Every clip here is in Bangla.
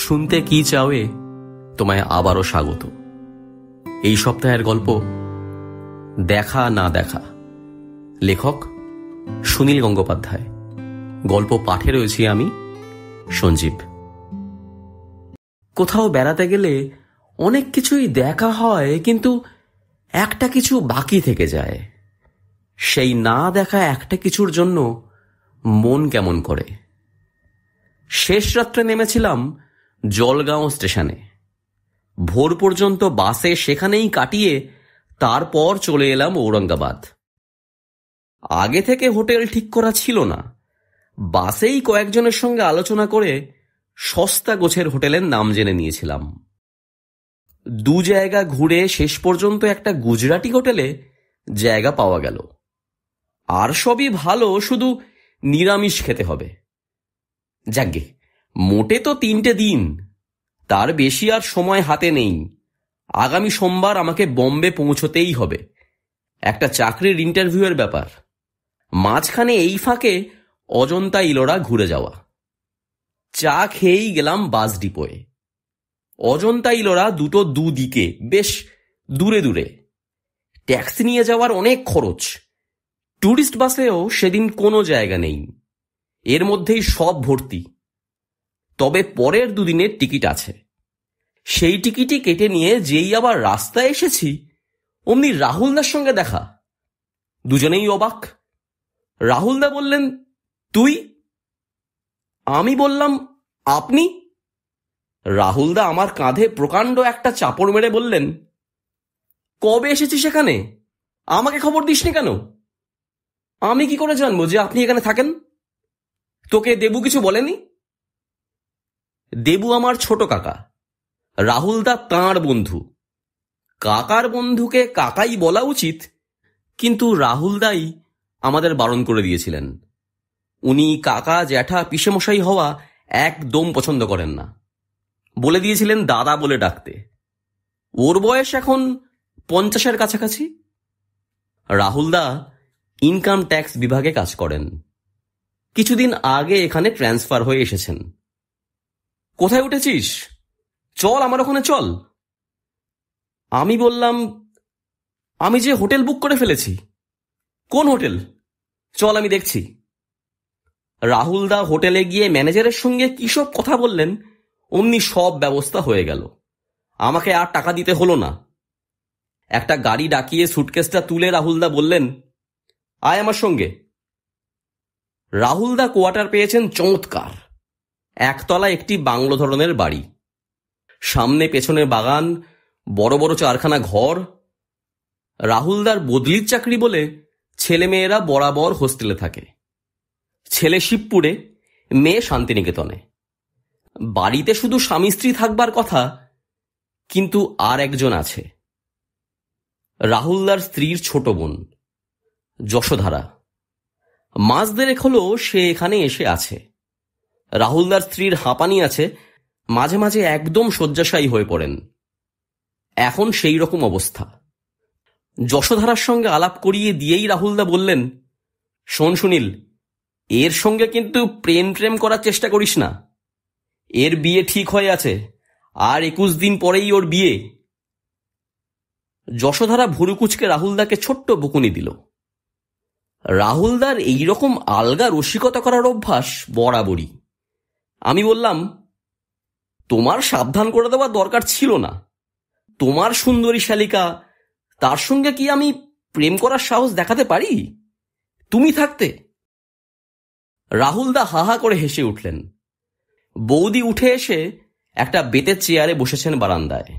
শুনতে কি চাওয়ে তোমায় আবারও স্বাগত। এই সপ্তাহের গল্প দেখা না দেখা, লেখক সুনীল গঙ্গোপাধ্যায়। গল্প পাঠে রয়েছি আমি, সঞ্জীব। কোথাও বেড়াতে গেলে অনেক কিছুই দেখা হয়, কিন্তু একটা কিছু বাকি থেকে যায়। সেই না দেখা একটা কিছুর জন্য মন কেমন করে। শেষ রাত্রে নেমেছিলাম জলগাঁও স্টেশনে। ভোর পর্যন্ত বাসে সেখানেই কাটিয়ে তারপর চলে এলাম ঔরঙ্গাবাদ। আগে থেকে হোটেল ঠিক করা ছিল না, বাসেই কয়েকজনের সঙ্গে আলোচনা করে সস্তা গোছের হোটেলের নাম জেনে নিয়েছিলাম। দু জায়গা ঘুরে শেষ পর্যন্ত একটা গুজরাটি হোটেলে জায়গা পাওয়া গেল। আর সবই ভালো, শুধু নিরামিষ খেতে হবে। যাগ্গে, মোটে তো 3টে দিন, তার বেশি আর সময় হাতে নেই। আগামী সোমবার আমাকে বম্বে পৌঁছতেই হবে, একটা চাকরির ইন্টারভিউয়ের ব্যাপার। মাঝখানে এই ফাঁকে অজন্তা ইলোরা ঘুরে যাওয়া। চা খেয়েই গেলাম বাস ডিপোয়ে। অজন্তা ইলোরা দুটো দুদিকে, বেশ দূরে দূরে। ট্যাক্সি নিয়ে যাওয়ার অনেক খরচ। ট্যুরিস্ট বাসেও সেদিন কোনো জায়গা নেই, এর মধ্যেই সব ভর্তি। তবে পরের দুদিনের টিকিট আছে। সেই টিকিটই কেটে নিয়ে যেই আবার রাস্তায় এসেছি, অমনি রাহুলদার সঙ্গে দেখা। দুজনেই অবাক। রাহুলদা বললেন, তুই? আমি বললাম, আপনি? রাহুলদা আমার কাঁধে প্রকাণ্ড একটা চাপড় মেরে বললেন, কবে এসেছিস এখানে? আমাকে খবর দিসনি কেন? আমি কি করে জানবো যে আপনি এখানে থাকেন? তোকে দেবু কিছু বলেনি? দেবু আমার ছোট কাকা, রাহুলদা তাঁর বন্ধু। কাকার বন্ধুকে কাকাই বলা উচিত, কিন্তু রাহুলদাই আমাদের বারণ করে দিয়েছিলেন। উনি কাকা জ্যাঠা পিসেমশাই হওয়া একদম পছন্দ করেন না। বলে দিয়েছিলেন দাদা বলে ডাকতে। ওর বয়স এখন 50-এর কাছাকাছি। রাহুলদা ইনকাম ট্যাক্স বিভাগে কাজ করেন। কিছুদিন আগে এখানে ট্রান্সফার হয়ে এসেছেন। কোথায় উঠেছিস? চল আমার ওখানে চল। আমি বললাম, আমি যে হোটেল বুক করে ফেলেছি। কোন হোটেল? চল আমি দেখছি। রাহুলদা হোটেলে গিয়ে ম্যানেজারের সঙ্গে কি সব কথা বললেন, অমনি সব ব্যবস্থা হয়ে গেল। আমাকে আর টাকা দিতে হলো না। একটা গাড়ি ডাকিয়ে সুটকেসটা তুলে রাহুলদা বললেন, আয় আমার সঙ্গে। রাহুলদা কোয়ার্টার পেয়েছেন চমৎকার। একতলা একটি বাংলো ধরনের বাড়ি, সামনে পেছনে বাগান, বড় বড় 4খানা ঘর। রাহুলদার বদলির চাকরি বলে ছেলেমেয়েরা বরাবর হোস্টেলে থাকে। ছেলে শিবপুরে, মেয়ে শান্তিনিকেতনে। বাড়িতে শুধু স্বামী স্ত্রী থাকবার কথা, কিন্তু আর একজন আছে। রাহুলদার স্ত্রীর ছোট বোন যশোধারা। মাস দেড়েক হলো সে এখানে এসে আছে। রাহুলদার স্ত্রীর হাঁপানি আছে, মাঝে মাঝে একদম শয্যাশায়ী হয়ে পড়েন। এখন সেই রকম অবস্থা। যশোধারার সঙ্গে আলাপ করিয়ে দিয়েই রাহুলদা বললেন, শোন সুনীল, এর সঙ্গে কিন্তু প্রেম করার চেষ্টা করিস না। এর বিয়ে ঠিক হয়ে আছে, আর 21 দিন পরেই ওর বিয়ে। যশোধারা ভুরুকুচকে রাহুলদাকে ছোট্ট বকুনি দিল। রাহুলদার এইরকম আলগা রসিকতা করার অভ্যাস বরাবরই। আমি বললাম, তোমার সাবধান করে দেওয়ার দরকার ছিল না। তোমার সুন্দরী শালিকা, তার সঙ্গে কি আমি প্রেম করার সাহস দেখাতে পারি তুমি থাকতে? রাহুলদা হাহা করে হেসে উঠলেন। বৌদি উঠে এসে একটা বেতের চেয়ারে বসেছেন বারান্দায়।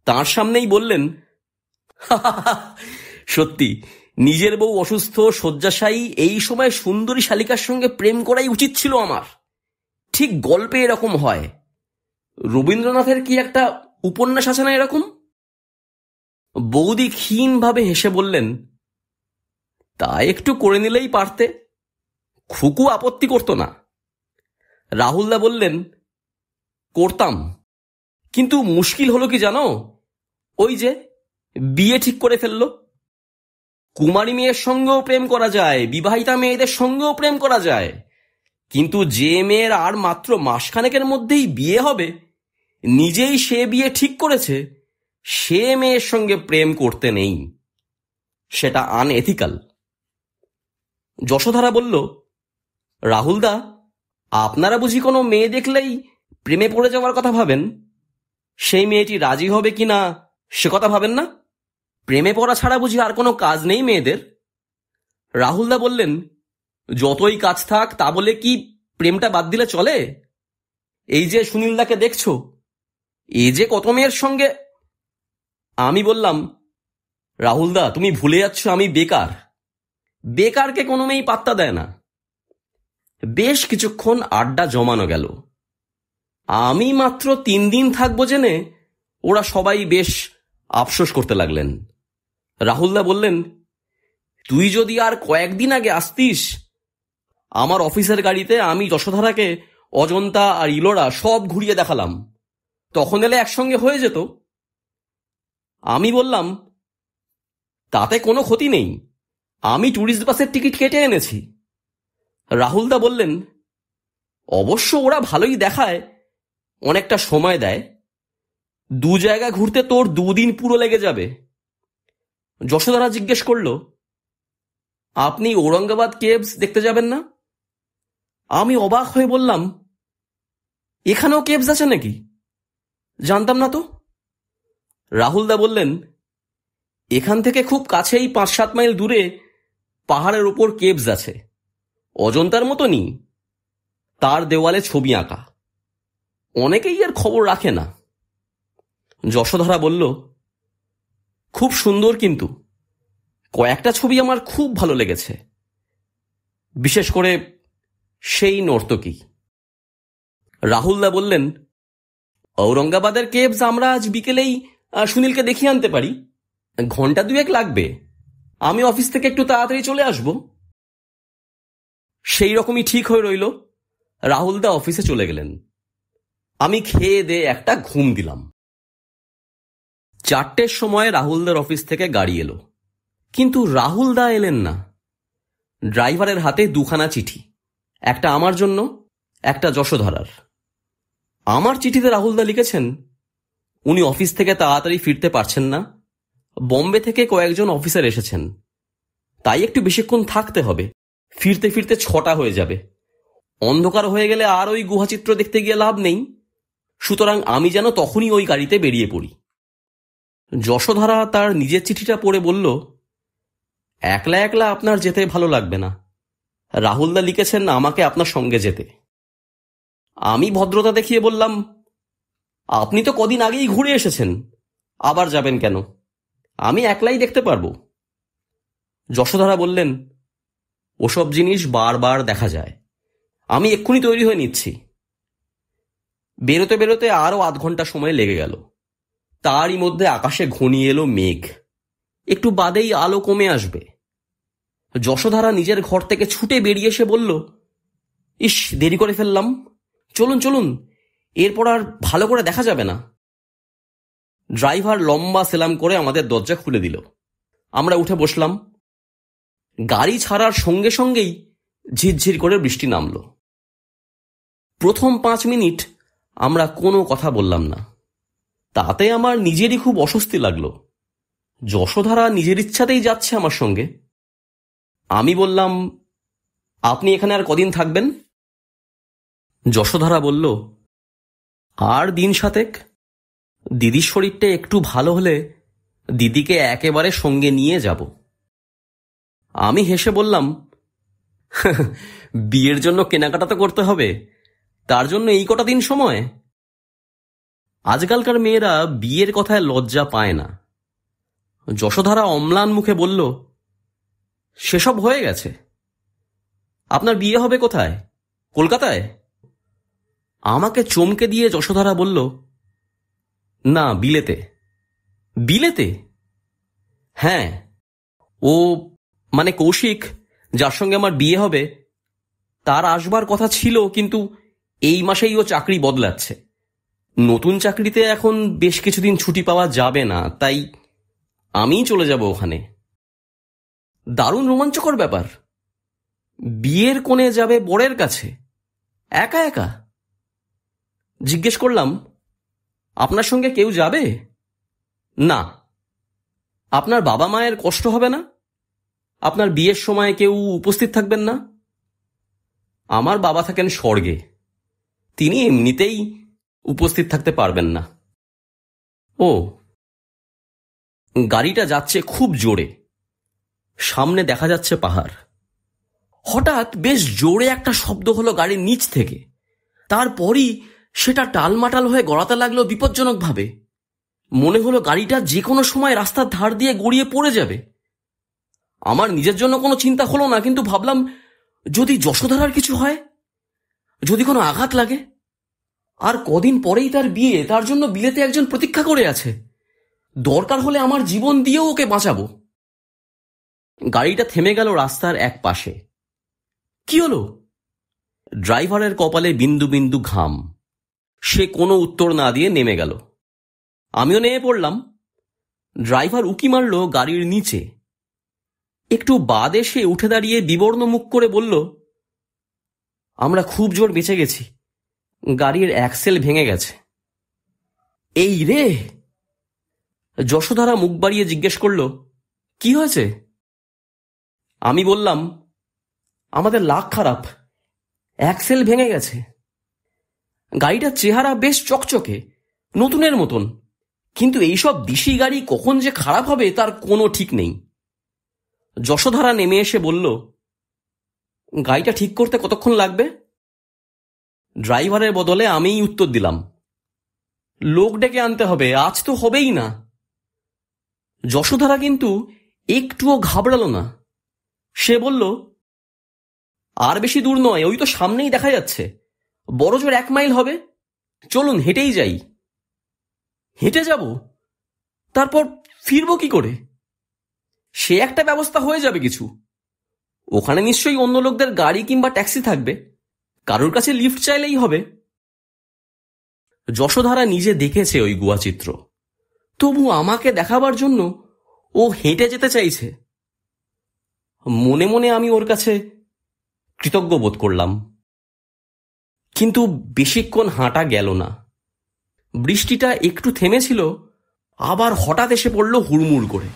তার সামনেই বললেন, সত্যি নিজের বউ অসুস্থ, শয্যাশায়ী, এই সময় সুন্দরী শালিকার সঙ্গে প্রেম করাই উচিত ছিল আমার। ঠিক গল্পে এরকম হয়। রবীন্দ্রনাথের কি একটা উপন্যাস আছে না এরকম? বৌদি ক্ষীণভাবে হেসে বললেন, তা একটু করে নিলেই পারতে, খুকু আপত্তি করত না। রাহুলদা বললেন, করতাম, কিন্তু মুশকিল হলো কি জানো, ওই যে বিয়ে ঠিক করে ফেললো। কুমারী মেয়ের সঙ্গেও প্রেম করা যায়, বিবাহিতা মেয়েদের সঙ্গেও প্রেম করা যায়, কিন্তু যে মেয়ের আর মাত্র মাসখানেকের মধ্যেই বিয়ে হবে, নিজেই সে বিয়ে ঠিক করেছে, সে মেয়ের সঙ্গে প্রেম করতে নেই, সেটা আনএথিক্যাল। যশোধারা বলল, রাহুলদা, আপনারা বুঝি কোনো মেয়ে দেখলেই প্রেমে পড়ে যাওয়ার কথা ভাবেন? সেই মেয়েটি রাজি হবে কিনা সে কথা ভাবেন না? প্রেমে পড়া ছাড়া বুঝি আর কোনো কাজ নেই মেয়েদের? রাহুলদা বললেন, যতই কাজ থাক তা বলে কি প্রেমটা বাদ দিলে চলে? এই যে সুনীলদাকে দেখছো, এ যে কত মেয়ের সঙ্গে। আমি বললাম, রাহুলদা, তুমি ভুলে যাচ্ছ আমি বেকার। বেকারকে কোনো মেয়েই পাত্তা দেয় না। বেশ কিছুক্ষণ আড্ডা জমানো গেল। আমি মাত্র 3 দিন থাকবো জেনে ওরা সবাই বেশ আফসোস করতে লাগলেন। রাহুলদা বললেন, তুই যদি আর কয়েকদিন আগে আসতিস, আমার অফিসের গাড়িতে আমি যশোধারাকে অজন্তা আর ইলোরা সব ঘুরিয়ে দেখালাম, তখন এলে একসঙ্গে হয়ে যেত। আমি বললাম, তাতে কোনো ক্ষতি নেই, আমি ট্যুরিস্ট বাসের টিকিট কেটে এনেছি। রাহুলদা বললেন, অবশ্য ওরা ভালোই দেখায়, অনেকটা সময় দেয়, 2 জায়গা ঘুরতে তোর 2 দিন পুরো লেগে যাবে। যশোধারা জিজ্ঞেস করল, আপনি ঔরঙ্গাবাদ কেভস দেখতে যাবেন না? আমি অবাক হয়ে বললাম, এখানেও কেভস আছে নাকি? জানতাম না তো। রাহুলদা বললেন, এখান থেকে খুব কাছেই 5-7 মাইল দূরে পাহাড়ের উপর কেভস আছে, অজন্তার মতনই, তার দেওয়ালে ছবি আঁকা। অনেকেই এর খবর রাখে না। যশোধারা বলল, খুব সুন্দর, কিন্তু কয়েকটা ছবি আমার খুব ভালো লেগেছে, বিশেষ করে সেই নর্তকী। রাহুলদা বললেন, ঔরঙ্গাবাদের কেভস আমরা আজ বিকেলেই সুনীলকে দেখিয়ে আনতে পারি, 1-2 ঘন্টা লাগবে, আমি অফিস থেকে একটু তাড়াতাড়ি চলে আসব। সেই রকমই ঠিক হয়ে রইল। রাহুলদা অফিসে চলে গেলেন। আমি খেয়ে দিয়ে একটা ঘুম দিলাম। 4টের সময় রাহুলদার অফিস থেকে গাড়ি এলো, কিন্তু রাহুলদা এলেন না। ড্রাইভারের হাতে 2খানা চিঠি, একটা আমার জন্য, একটা যশোধারার। আমার চিঠিতে রাহুলদা লিখেছেন, উনি অফিস থেকে তাড়াতাড়ি ফিরতে পারছেন না, বম্বে থেকে কয়েকজন অফিসার এসেছেন, তাই একটু বেশিক্ষণ থাকতে হবে, ফিরতে ফিরতে 6টা হয়ে যাবে, অন্ধকার হয়ে গেলে আর ওই গুহাচিত্র দেখতে গিয়ে লাভ নেই, সুতরাং আমি যেন তখনই ওই গাড়িতে বেরিয়ে পড়ি। যশোধারা তার নিজের চিঠিটা পড়ে বলল, একলা একলা আপনার যেতে ভালো লাগবে না, রাহুলদা লিখেছেন আমাকে আপনার সঙ্গে যেতে। আমি ভদ্রতা দেখিয়ে বললাম, আপনি তো কদিন আগেই ঘুরে এসেছেন, আবার যাবেন কেন? আমি একলাই দেখতে পারবো। যশোধারা বললেন, ওসব জিনিস বারবার দেখা যায়, আমি এক্ষুনি তৈরি হয়ে নিচ্ছি। বেরোতে বেরোতে আরও 0.5 ঘন্টা সময় লেগে গেল। তারই মধ্যে আকাশে ঘনিয়ে এলো মেঘ, একটু বাদেই আলো কমে আসবে। যশোধারা নিজের ঘর থেকে ছুটে বেরিয়ে এসে বলল, ইস, দেরি করে ফেললাম, চলুন চলুন, এরপর আর ভালো করে দেখা যাবে না। ড্রাইভার লম্বা সেলাম করে আমাদের দরজা খুলে দিল। আমরা উঠে বসলাম। গাড়ি ছাড়ার সঙ্গে সঙ্গেই ঝিরঝির করে বৃষ্টি নামল। প্রথম 5 মিনিট আমরা কোনো কথা বললাম না, তাতে আমার নিজেরই খুব অস্বস্তি লাগলো। যশোধারা নিজের ইচ্ছাতেই যাচ্ছে আমার সঙ্গে। আমি বললাম, আপনি এখানে আর কদিন থাকবেন? যশোধারা বলল, আর 7 দিন। দিদির শরীরটা একটু ভালো হলে দিদিকে একেবারে সঙ্গে নিয়ে যাব। আমি হেসে বললাম, বিয়ের জন্য কেনাকাটা তো করতে হবে, তার জন্য এই কটা দিন সময়? আজকালকার মেয়েরা বিয়ের কথায় লজ্জা পায় না। যশোধারা অম্লান মুখে বলল, সেসব হয়ে গেছে। আপনার বিয়ে হবে কোথায়? কলকাতায়? আমাকে চমকে দিয়ে যশোধারা বলল, না, বিলেতে। বিলেতে? হ্যাঁ, ও মানে কৌশিক, যার সঙ্গে আমার বিয়ে হবে, তার আসবার কথা ছিল, কিন্তু এই মাসেই ও চাকরি বদলাচ্ছে। নতুন চাকরিতে এখন বেশ কিছুদিন ছুটি পাওয়া যাবে না, তাই আমিই চলে যাব ওখানে। দারুণ রোমাঞ্চকর ব্যাপার। বিয়ের কোণে যাবে বরের কাছে, একা একা? জিজ্ঞেস করলাম, আপনার সঙ্গে কেউ যাবে? না। আপনার বাবা মায়ের কষ্ট হবে না? আপনার বিয়ের সময় কেউ উপস্থিত থাকবেন না? আমার বাবা থাকেন স্বর্গে, তিনি এমনিতেই উপস্থিত থাকতে পারবেন না। ও। গাড়িটা যাচ্ছে খুব জোরে, সামনে দেখা যাচ্ছে পাহাড়। হঠাৎ বেশ জোরে একটা শব্দ হলো গাড়ির নিচ থেকে। তারপরই সেটা টালমাটাল হয়ে গড়াতে লাগলো বিপজ্জনকভাবে। মনে হলো গাড়িটা যে কোনো সময় রাস্তার ধার দিয়ে গড়িয়ে পড়ে যাবে। আমার নিজের জন্য কোনো চিন্তা হলো না, কিন্তু ভাবলাম, যদি যশোধারার কিছু হয়, যদি কোনো আঘাত লাগে। আর কদিন পরেই তার বিয়ে, তার জন্য বিলেতে একজন প্রতীক্ষা করে আছে। দরকার হলে আমার জীবন দিয়েও ওকে বাঁচাবো। গাড়িটা থেমে গেল রাস্তার এক পাশে। কি হলো? ড্রাইভারের কপালে বিন্দু বিন্দু ঘাম। সে কোনো উত্তর না দিয়ে নেমে গেল। আমিও নেমে পড়লাম। ড্রাইভার উকি মারল গাড়ির নিচে। একটু বাদ এসে উঠে দাঁড়িয়ে বিবর্ণ মুখ করে বলল, আমরা খুব জোর বেঁচে গেছি, গাড়ির অ্যাক্সেল ভেঙে গেছে। এই রে! যশোধারা মুখ বাড়িয়ে জিজ্ঞেস করল, কি হয়েছে? আমি বললাম, আমাদের লাক খারাপ, অ্যাক্সেল ভেঙে গেছে। গাড়িটার চেহারা বেশ চকচকে, নতুনের মতন, কিন্তু এইসব দিশি গাড়ি কখন যে খারাপ হবে তার কোনো ঠিক নেই। যশোধারা নেমে এসে বলল, গাড়িটা ঠিক করতে কতক্ষণ লাগবে? ড্রাইভারের বদলে আমিই উত্তর দিলাম, লোক ডেকে আনতে হবে, আজ তো হবেই না। যশোধারা কিন্তু একটুও ঘাবড়ালো না। সে বলল, আর বেশি দূর নয়, ওই তো সামনেই দেখা যাচ্ছে, বড় জোর 1 মাইল হবে, চলুন হেঁটেই যাই। হেঁটে যাব? তারপর ফিরবো কি করে? সে একটা ব্যবস্থা হয়ে যাবে কিছু। ওখানে নিশ্চয়ই অন্য লোকদের গাড়ি কিংবা ট্যাক্সি থাকবে, কারোর কাছে লিফট চাইলেই হবে। যশোধারা নিজে দেখেছে ওই গুহাচিত্র, তবু আমাকে দেখাবার জন্য ও হেঁটে যেতে চাইছে। মনে মনে আমি ওর কাছে কৃতজ্ঞ বোধ করলাম। কিন্তু বেশিক্ষণ হাঁটা গেল না। বৃষ্টিটা একটু থেমেছিল, আবার হঠাৎ এসে পড়ল হুড়মুড় করে।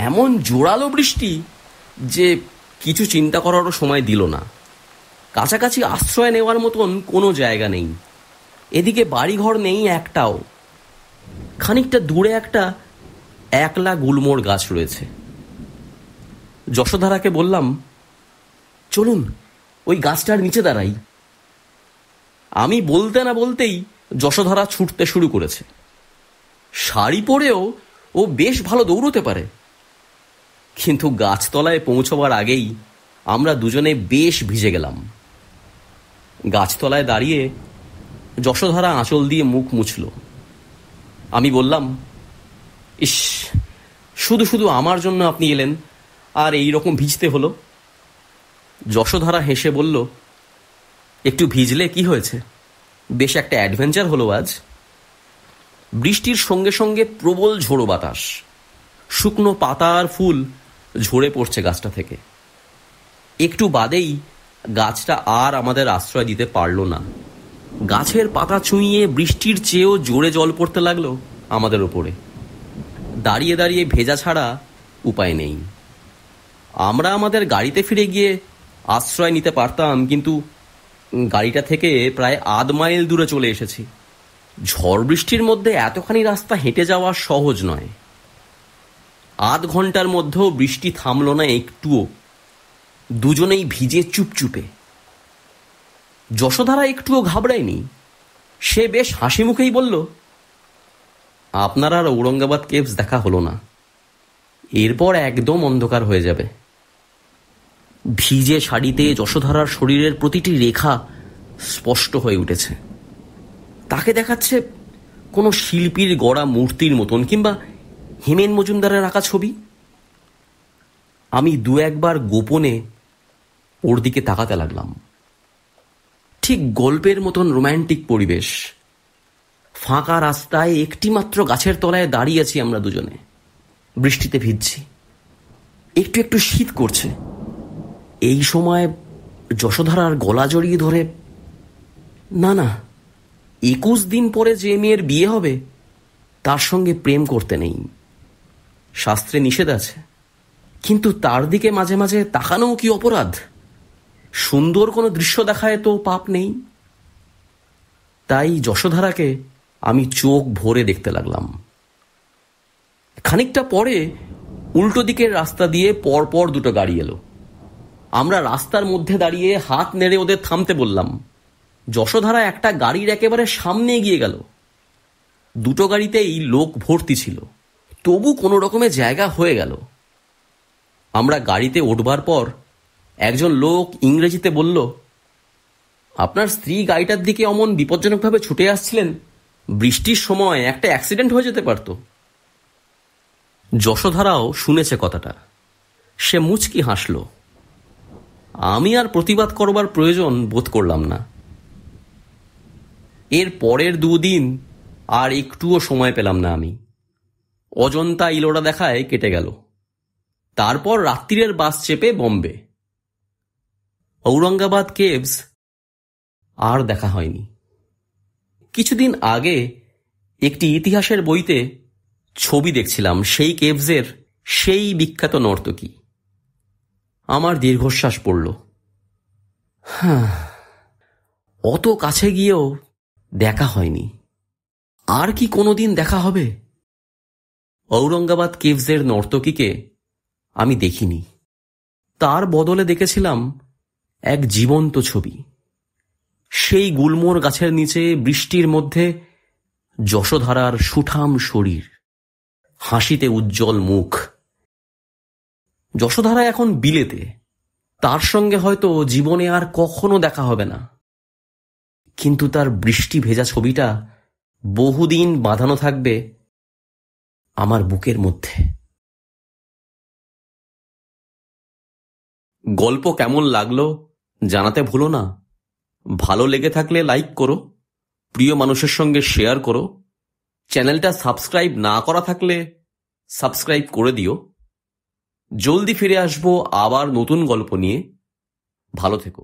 এমন জোরালো বৃষ্টি যে কিছু চিন্তা করারও সময় দিল না। কাছাকাছি আশ্রয় নেওয়ার মতন কোনো জায়গা নেই, এদিকে বাড়িঘর নেই একটাও। খানিকটা দূরে একটা একলা গুলমোড় গাছ রয়েছে। যশোধারাকে বললাম, চলুন ওই গাছটার নিচে দাঁড়াই। আমি বলতে না বলতেই যশোধারা ছুটতে শুরু করেছে। শাড়ি পরেও ও বেশ ভালো দৌড়তে পারে। কিন্তু গাছতলায় পৌঁছবার আগেই আমরা দুজনে বেশ ভিজে গেলাম। গাছতলায় দাঁড়িয়ে যশোধারা আঁচল দিয়ে মুখ মুছল। আমি বললাম, ইস, শুধু শুধু আমার জন্য আপনি এলেন আর এই রকম ভিজতে হলো। যশোধারা হেসে বলল, একটু ভিজলে কি হয়েছে, বেশ একটা অ্যাডভেঞ্চার হলো আজ। বৃষ্টির সঙ্গে সঙ্গে প্রবল ঝোড়ো বাতাস, শুকনো পাতা আর ফুল ঝরে পড়ছে গাছটা থেকে। একটু বাদেই গাছটা আর আমাদের আশ্রয় দিতে পারল না। গাছের পাতা চুঁইয়ে বৃষ্টির চেয়েও জোরে জল পড়তে লাগলো আমাদের ওপরে। দাঁড়িয়ে দাঁড়িয়ে ভেজা ছাড়া উপায় নেই। আমরা আমাদের গাড়িতে ফিরে গিয়ে আশ্রয় নিতে পারতাম, কিন্তু গাড়িটা থেকে প্রায় 1/2 মাইল দূরে চলে এসেছি। ঝড় বৃষ্টির মধ্যে এতখানি রাস্তা হেঁটে যাওয়া সহজ নয়। 1/2 ঘন্টার মধ্যেও বৃষ্টি থামল না একটুও। দুজনেই ভিজে চুপচুপে। যশোধারা একটুও ঘাবড়ায়নি। সে বেশ হাসি মুখেই বলল, আপনার আর ঔরঙ্গাবাদ কেভস দেখা হলো না, এরপর একদম অন্ধকার হয়ে যাবে। ভিজে শাড়িতে যশোধারার শরীরের প্রতিটি রেখা স্পষ্ট হয়ে উঠেছে। তাকে দেখাচ্ছে কোনো শিল্পীর গড়া মূর্তির মতন, কিংবা হেমেন মজুমদারের আঁকা ছবি। আমি 2-1 গোপনে ওর দিকে তাকাতে লাগলাম। ঠিক গল্পের মতন রোম্যান্টিক পরিবেশ। ফাঁকা রাস্তায় একটিমাত্র গাছের তলায় দাঁড়িয়ে আছি আমরা দুজনে, বৃষ্টিতে ভিজছি, একটু একটু শীত করছে। এই সময় যশোধারার গলা জড়িয়ে ধরে না না, 21 দিন পরে যে মেয়ের বিয়ে হবে তার সঙ্গে প্রেম করতে নেই, শাস্ত্রে নিষেধ আছে। কিন্তু তার দিকে মাঝে মাঝে তাকানোও কি অপরাধ? সুন্দর কোনো দৃশ্য দেখায় তো পাপ নেই। তাই যশোধারাকে আমি চোখ ভরে দেখতে লাগলাম। খানিকটা পরে উল্টো দিকের রাস্তা দিয়ে পরপর দুটো গাড়ি এলো। আমরা রাস্তার মধ্যে দাঁড়িয়ে হাত নেড়ে ওদের থামতে বললাম। যশোধারা একটা গাড়ির একেবারে সামনে এগিয়ে গেল। দুটো গাড়িতেই লোক ভর্তি ছিল, তবু কোনো রকমের জায়গা হয়ে গেল। আমরা গাড়িতে উঠবার পর একজন লোক ইংরেজিতে বলল, আপনার স্ত্রী গাড়িটার দিকে অমন বিপজ্জনকভাবে ছুটে আসছিলেন, বৃষ্টির সময় একটা অ্যাক্সিডেন্ট হয়ে যেতে পারত। যশোধারাও শুনেছে কথাটা। সে মুচকি হাসল। আমি আর প্রতিবাদ করবার প্রয়োজন বোধ করলাম না। এর পরের 2 দিন আর একটুও সময় পেলাম না আমি। অজন্তা ইলোরা দেখায় কেটে গেল। তারপর রাত্রিরের বাস চেপে বম্বে। ঔরঙ্গাবাদ কেভস আর দেখা হয়নি। কিছুদিন আগে একটি ইতিহাসের বইতে ছবি দেখছিলাম সেই কেভসের সেই বিখ্যাত নর্তকী। আমার দীর্ঘশ্বাস পড়ল। অত কাছে গিয়েও দেখা হয়নি। আর কি কোনোদিন দেখা হবে? ঔরঙ্গাবাদ কেভসের নর্তকীকে আমি দেখিনি। তার বদলে দেখেছিলাম এক জীবন্ত ছবি। সেই গুলমোর গাছের নিচে বৃষ্টির মধ্যে যশোধারার সুঠাম শরীর, হাসিতে উজ্জ্বল মুখ। যশোধারা এখন বিলেতে। তার সঙ্গে হয়তো জীবনে আর কখনো দেখা হবে না, কিন্তু তার বৃষ্টি ভেজা ছবিটা বহুদিন বাঁধানো থাকবে আমার বুকের মধ্যে। গল্প কেমন লাগলো জানাতে ভুলো না। ভালো লেগে থাকলে লাইক করো, প্রিয় মানুষের সঙ্গে শেয়ার করো। চ্যানেলটা সাবস্ক্রাইব না করা থাকলে সাবস্ক্রাইব করে দিও। জলদি ফিরে আসবো আবার নতুন গল্প নিয়ে। ভালো থেকো।